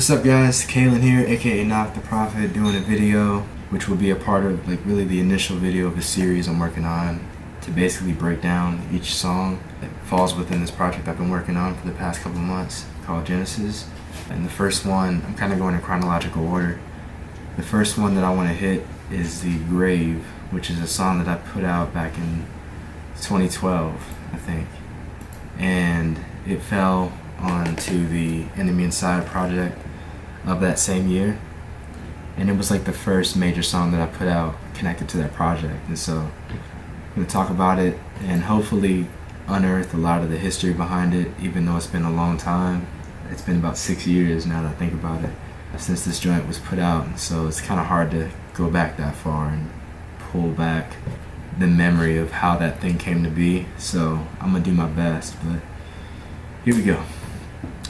What's up guys, Kalen here, aka Knock the Prophet, doing a video which will be a part of really the initial video of a series I'm working on to basically break down each song that falls within this project I've been working on for the past couple months called Genesis. And the first one, I'm kind of going in chronological order. The first one that I want to hit is The Grave, which is a song that I put out back in 2012, I think. And it fell onto the Enemy Inside project of that same year. And it was like the first major song that I put out connected to that project. And so I'm going to talk about it and hopefully unearth a lot of the history behind it, even though it's been a long time. It's been about 6 years now that I think about it, since this joint was put out. And so it's kind of hard to go back that far and pull back the memory of how that thing came to be. So I'm going to do my best, but here we go.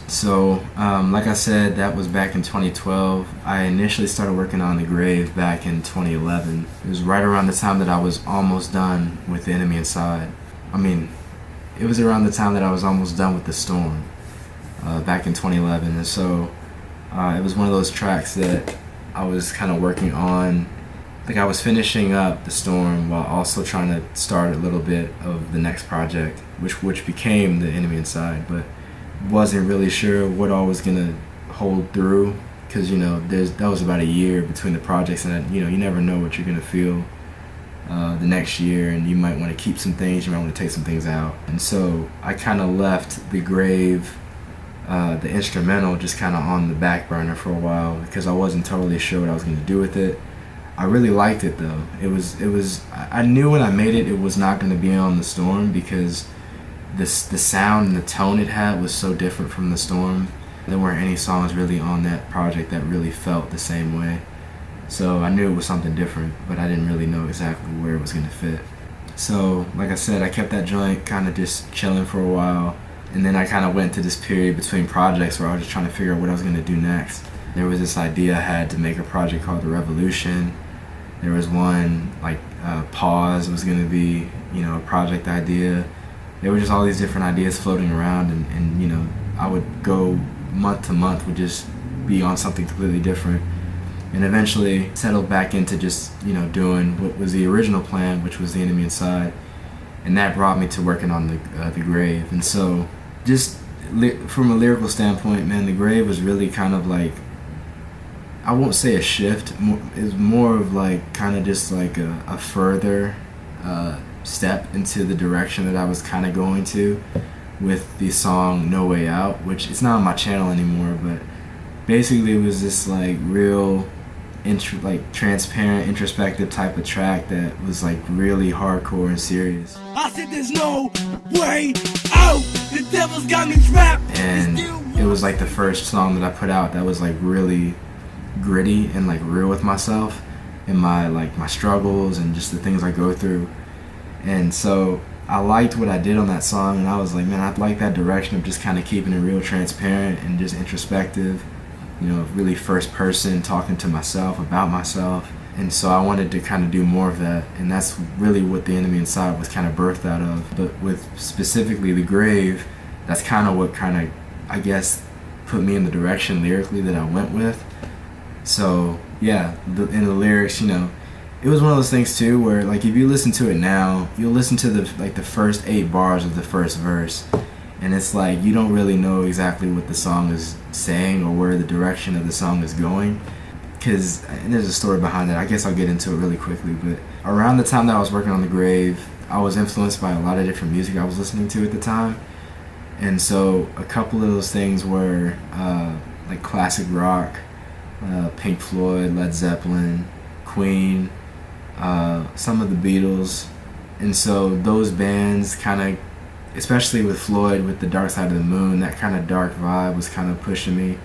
So, like I said, that was back in 2012. I initially started working on The Grave back in 2011. It was right around the time that I was almost done with The Enemy Inside. It was around the time that I was almost done with The Storm, back in 2011. And so, it was one of those tracks that I was kind of working on. Like I was finishing up The Storm while also trying to start a little bit of the next project, which became The Enemy Inside, but wasn't really sure what all was gonna hold through, because that was about a year between the projects, and you never know what you're gonna feel the next year, and you might want to keep some things, you might want to take some things out. And so I kind of left The Grave, the instrumental, just kind of on the back burner for a while because I wasn't totally sure what I was gonna do with it. I really liked it though. I knew when I made it was not going to be on The Storm, because the sound and the tone it had was so different from The Storm. There weren't any songs really on that project that really felt the same way. So I knew it was something different, but I didn't really know exactly where it was going to fit. So like I said, I kept that joint kind of just chilling for a while, and then I kind of went to this period between projects where I was just trying to figure out what I was going to do next. There was this idea I had to make a project called The Revolution. There was one like Pause was going to be, a project idea. There were just all these different ideas floating around, and I would go month to month, would just be on something completely different, and eventually settled back into just doing what was the original plan, which was The Enemy Inside, and that brought me to working on the Grave. And so just from a lyrical standpoint, man, The Grave was really kind of like, I won't say a shift, it's more of like kind of just like a further step into the direction that I was kind of going to with the song No Way Out, which it's not on my channel anymore, but basically it was this like real transparent, introspective type of track that was like really hardcore and serious. I said there's no way out, the devil's got me trapped. And it was like the first song that I put out that was like really gritty and like real with myself and my struggles and just the things I go through. And so I liked what I did on that song, and I was like, man, I'd like that direction of just kind of keeping it real transparent and just introspective, really first person, talking to myself about myself. And so I wanted to kind of do more of that, and that's really what The Enemy Inside was kind of birthed out of. But with specifically The Grave, that's kind of what kind of, I guess, put me in the direction lyrically that I went with. So yeah, in the lyrics, it was one of those things too where like if you listen to it now, you'll listen to the first 8 bars of the first verse, and it's like you don't really know exactly what the song is saying or where the direction of the song is going, and there's a story behind that. I guess I'll get into it really quickly. But around the time that I was working on The Grave, I was influenced by a lot of different music I was listening to at the time, and so a couple of those things were like classic rock, Pink Floyd, Led Zeppelin, Queen, some of the Beatles. And so those bands kind of, especially with Floyd, with the Dark Side of the Moon, that kind of dark vibe was kind of pushing me.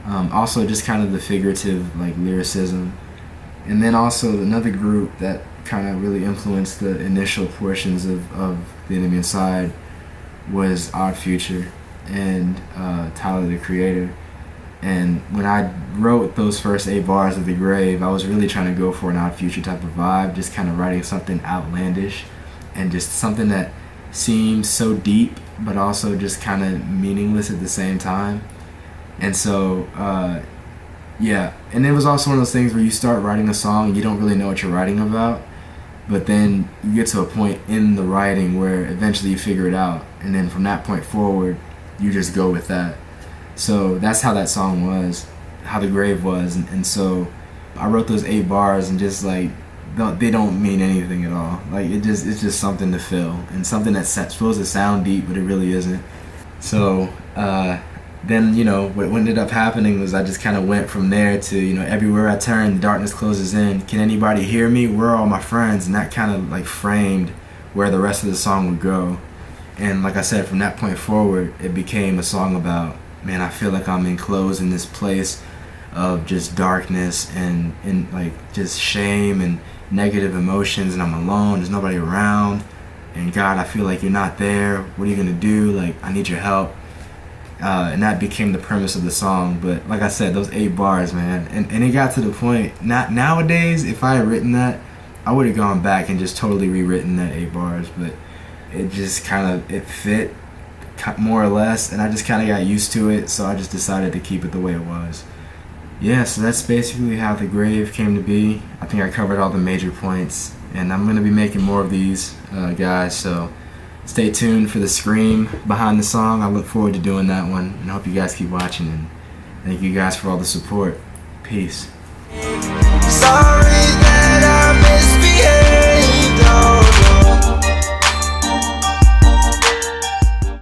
Also just kind of the figurative like lyricism. And then also another group that kind of really influenced the initial portions of The Enemy Inside was Odd Future and Tyler the Creator. And when I wrote those first 8 bars of The Grave, I was really trying to go for an Odd Future type of vibe, just kind of writing something outlandish and just something that seemed so deep but also just kind of meaningless at the same time. And so yeah, and it was also one of those things where you start writing a song and you don't really know what you're writing about, but then you get to a point in the writing where eventually you figure it out, and then from that point forward you just go with that. So that's how that song was, how the grave was. And so I wrote those 8 bars and just like they don't mean anything at all. Like it's just something to fill, and something that's supposed to sound deep but it really isn't. So then, you know, what ended up happening was I just kind of went from there to, you know, everywhere I turn, the darkness closes in. Can anybody hear me? Where are all my friends? And that kind of like framed where the rest of the song would go. And like I said, from that point forward, it became a song about, man, I feel like I'm enclosed in this place of just darkness and like just shame and negative emotions, and I'm alone, there's nobody around, and God, I feel like you're not there. What are you gonna do? Like, I need your help. And that became the premise of the song. But like I said, those 8 bars, man, and it got to the point, not nowadays, if I had written that, I would have gone back and just totally rewritten that 8 bars, but it just kind of, it fit more or less, and I just kind of got used to it, so I just decided to keep it the way it was. Yeah, so that's basically how The Grave came to be. I think I covered all the major points, and I'm going to be making more of these, guys, so stay tuned for the scream behind the song. I look forward to doing that one, and I hope you guys keep watching, and thank you guys for all the support. Peace. Sorry.